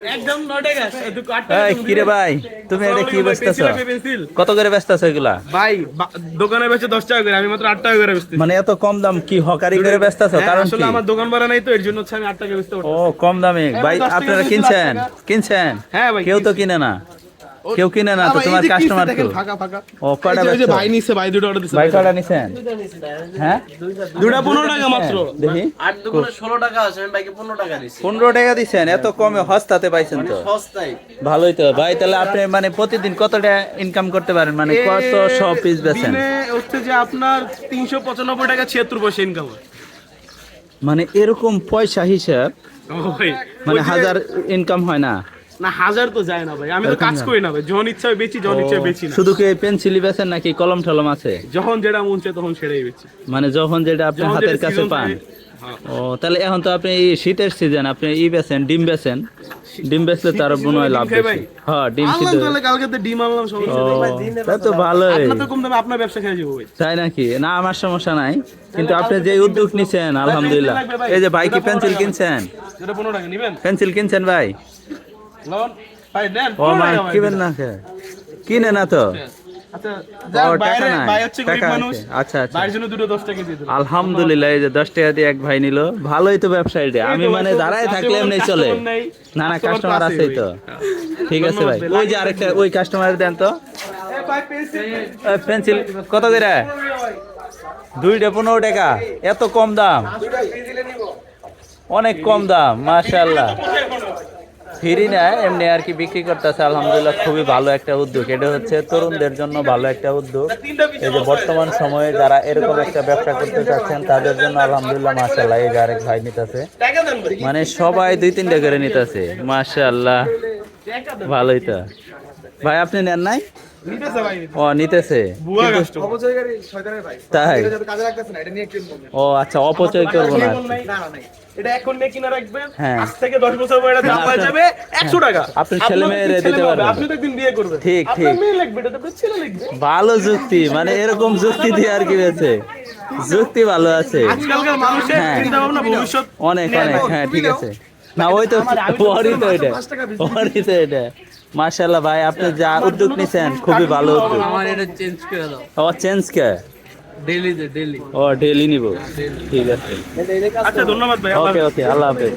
একদম 9 টাকা শুধু 8 টাকা কি রে ভাই তুমি এটা কি বেচতেছো? কত করে বেচতেছো এগুলা? ভাই দোকানে বেচে 10 টাকা করে, আমি মাত্র 8 টাকা করে বেচতেছি। মানে এত কম দাম কি হকারি করে বেচতেছো? কারণ আসলে কি? আমার দোকান ভাড়া নাই তো, এর জন্য হচ্ছে আমি 8 টাকা বেচতে ও পারতেছি। কম দামে ভাই, 10 টাকা আপনারা বেচে কিনছেন 8 টাকা। কিনছেন? হ্যাঁ ভাই, কেউ তো কিনছি। কিনে না, কেউ কিনে না তো তোমার কাস্টমার তো। ফাঁকা ফাঁকা। ও কয়টা এই যে বেচছো? ভাই নিছে, ভাই দুটো অর্ডার দিছে। ভাই কয়টা নিছেন? হ্যাঁ দুটো 15 টাকা মাত্র। দেখি আর দোকানে 16 টাকা আছে, আমি বাইকে 15 টাকা দিছি। 15 টাকা দিছেন, এত কমে হস্তাতে পাইছেন তো সস্তায়। ভালোই তো ভাই। তাহলে আপনি মানে প্রতিদিন কত টাকা ইনকাম করতে পারেন, মানে কত সব পিস বেচেন? দিনে হচ্ছে যে আপনার 395 টাকা 76 পয়সা ইনকাম হয়। মানে এরকম পয়সা হিসাব ভাই মানে হাজার ইনকাম হয় না? না, হাজার তো যায় না ভাই, আমি তো কাজ করি না ভাই, যখন ইচ্ছা হয় বেচি, যখন ইচ্ছা হয় বেচি না। শুধু কি পেন্সিলই বেচেন নাকি কলম টলম আছে? যখন যেটা মন চায় তখন সেটাই বেচি। মানে যখন যেটা আপনি যখন হাতের যেটা কাছে season পান। থাকে। হ্যাঁ। ও তাহলে এখন তো আপনি এই শীতের সিজন, আপনি বেচেন ডিম বেচেন, ডিম বেচলে তো আরো মনে হয় লাভ ডিম খাই ভাই? বেশি। হ্যাঁ ডিম আনলাম সিদ্ধ। তাহলে, কালকে তো ডিম আনলাম, সমস্যা ও নেই। তাই তো ভালোই। আপনার তো কম দামে আপনার ব্যবসা খেয়ে যাবো ভাই। তাই নাকি? না আমার সমস্যা নাই, কিন্তু আপনি যে উদ্যোগ নিছেন আলহামদুলিল্লাহ। এই যে ভাই কি পেন্সিল কিনছেন? যেটা 15 টাকা নিবেন পেন্সিল কিনছেন ভাই? লোন ভাই দেন, ও 15 মা টাকা ভাই কিবেন দেন। না কিনে না তো? আচ্ছা ও যাক, টাকা বাইরে নাই, ভাই হচ্ছে গরিব টাকা মানুষ, আছে। আচ্ছা আচ্ছা ভাইয়ের জন্য দুটো 10 টাকা দিয়ে দিলাম। আলহামদুলিল্লাহ। এই যে 10 টাকা দিয়ে এক ভাই নিল, ভালোই তো ব্যবসা এটা। আমি মানে দাঁড়ায় থাকলে এমনি চলে। না না কাস্টমার আছেই তো। ঠিক আছে ভাই, ওই যে আরেকটা ওই কাস্টমার দেন তো। পেন্সিল কত করে? দুইটা 15 টাকা, এত কম দাম? অনেক কম দাম মাশাআল্লাহ। ফ্রি না এমনি আর কি বিক্রি করতেছে, আলহামদুলিল্লাহ খুবই ভালো একটা উদ্যোগ। এটা হচ্ছে তরুণদের জন্য ভালো একটা উদ্যোগ। এই যে বর্তমান সময়ে যারা এরকম একটা ব্যবসা করতে চাচ্ছেন তাদের জন্য আলহামদুলিল্লাহ মাশাআল্লাহ। এই যে আরেক ভাই নিতেছে, মানে সবাই 2-3টা করে নিতেছে মাশাআল্লাহ, ভালোই তো। ভাই আপনি নেন নাই? নিতেছে ভাই, ও নিতেছে বুয়া কিন্তু- কাস্টমার, অপচয়কারী শয়তানের ভাই। তাই? এটা যাতে কাজে লাগতেছে না, এটা নিয়ে কিনবো না। ও আচ্ছা, অপচয় করবো না। না না নাই, এটা এখন নিয়ে কিনা রাখবেন, হ্যাঁ। আজ থেকে 10 বছর পরে এটা দাম হয়ে যাবে 100 টাকা। আপনি ছেলে মেয়েরে ছেলে দিতে হবে, পারবেন। আপনি তো একদিন বিয়ে করবেন, ঠিক, আপনার ঠিক। মেয়ে লাগবে, এটা তো আপনার ছেলে লাগবে। ভালো যুক্তি, মানে এরকম যুক্তি দিয়ে আর কি বেছে, যুক্তি ভালো আছে। আজকালকার মানুষের হ্যাঁ। চিন্তা ভাবনা ভবিষ্যৎ অনেক অনেক, হ্যাঁ ঠিক আছে। না ওই তো ওরই তো এটা, ওরই তো এটা। মাশাআল্লাহ ভাই, আপনি যা উদ্যোগ নিছেন খুবই ভালো উদ্যোগ। আমার এটা চেঞ্জ করে দাও, ও চেঞ্জ কে? ডেইলি দে ডেইলি। ও ডেইলি নিব, ঠিক আছে। আচ্ছা ধন্যবাদ ভাই, ওকে ওকে, আল্লাহ হাফেজ।